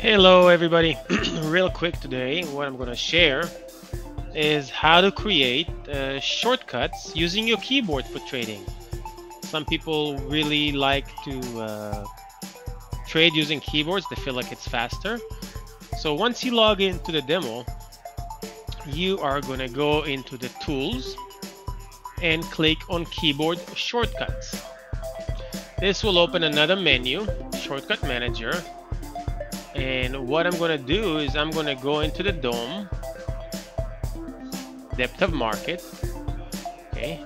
Hello everybody. Real quick today, what I'm going to share is how to create shortcuts using your keyboard for trading. Some people really like to trade using keyboards. They feel like it's faster. So once you log into the demo, you are going to go into the tools and click on keyboard shortcuts. This will open another menu, shortcut manager. And what I'm going to do is I'm going to go into the DOM, depth of market, okay,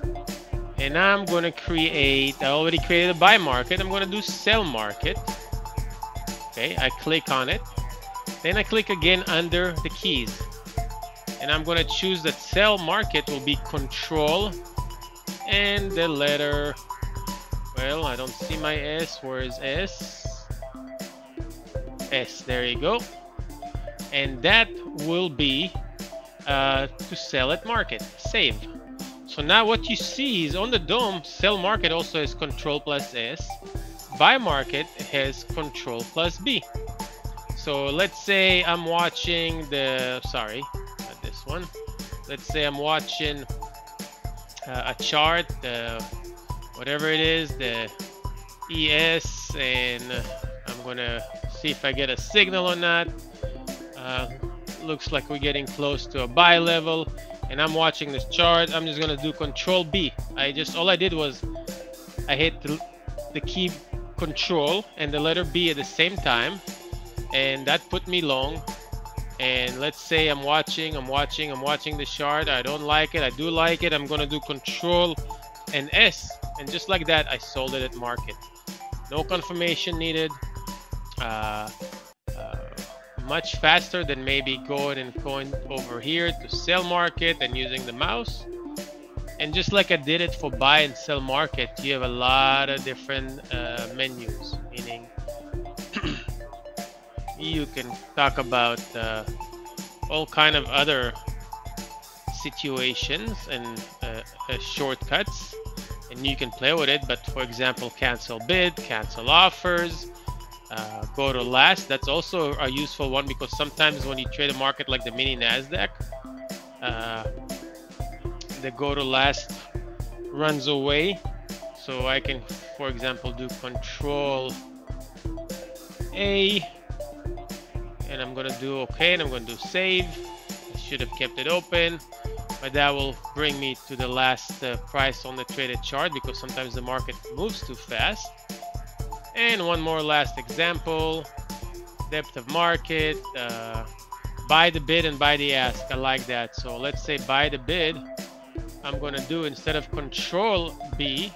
and I'm going to create, I already created a buy market, I'm going to do sell market, okay, I click on it, then I click again under the keys, and I'm going to choose that sell market will be control and the letter, well, I don't see my S, where is S? S, there you go, and that will be to sell at market. Save. So now what you see is on the DOM, sell market also has control plus S, buy market has control plus B. So let's say I'm watching the, sorry, not this one, let's say I'm watching a chart, whatever it is, the ES, and I'm gonna see if I get a signal or not. Looks like we're getting close to a buy level, and I'm watching this chart. I'm just gonna do control B. All I did was I hit the key control and the letter B at the same time, and that put me long. And let's say I'm watching the chart. I don't like it, I do like it. I'm gonna do control and S, and just like that I sold it at market. No confirmation needed. Much faster than maybe going over here to sell market and using the mouse. And just like I did it for buy and sell market, you have a lot of different menus, meaning you can talk about all kind of other situations and shortcuts, and you can play with it. But for example, cancel bid, cancel offers, go to last. That's also a useful one, because sometimes when you trade a market like the mini Nasdaq, the go to last runs away. So I can, for example, do control A, and I'm gonna do OK, and I'm gonna do save. I should have kept it open, but that will bring me to the last price on the traded chart, because sometimes the market moves too fast. And one more last example, depth of market, buy the bid and buy the ask. I like that. So let's say buy the bid. I'm going to do, instead of control B,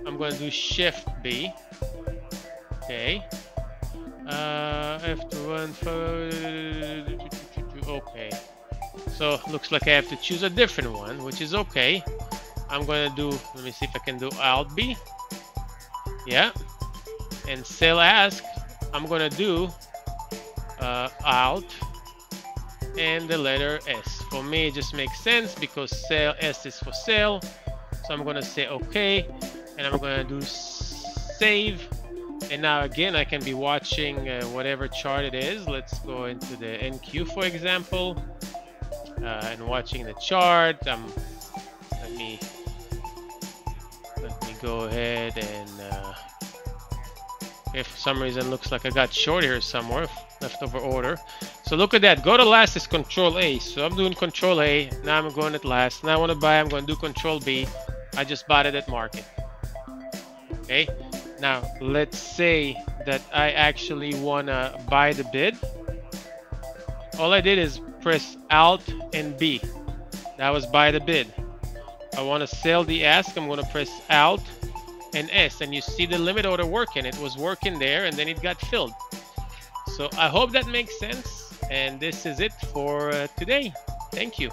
I'm going to do shift B. Okay. Okay. So looks like I have to choose a different one, which is okay. I'm going to do, let me see if I can do Alt B. Yeah. And sell ask, I'm gonna do Alt and the letter S. For me, it just makes sense because sell S is for sale. So I'm gonna say OK, and I'm gonna do save. And now again, I can be watching whatever chart it is. Let's go into the NQ, for example, and watching the chart. Let me go ahead and. If for some reason looks like I got short here somewhere, leftover order. So look at that, go to last is control A. So I'm doing control A, now I'm going at last. Now I want to buy, I'm going to do control B. I just bought it at market. Okay, now let's say that I actually want to buy the bid. All I did is press Alt and B. That was buy the bid. I want to sell the ask, I'm going to press Alt and S, and you see the limit order working. It was working there, and then it got filled. So I hope that makes sense, and this is it for today. Thank you.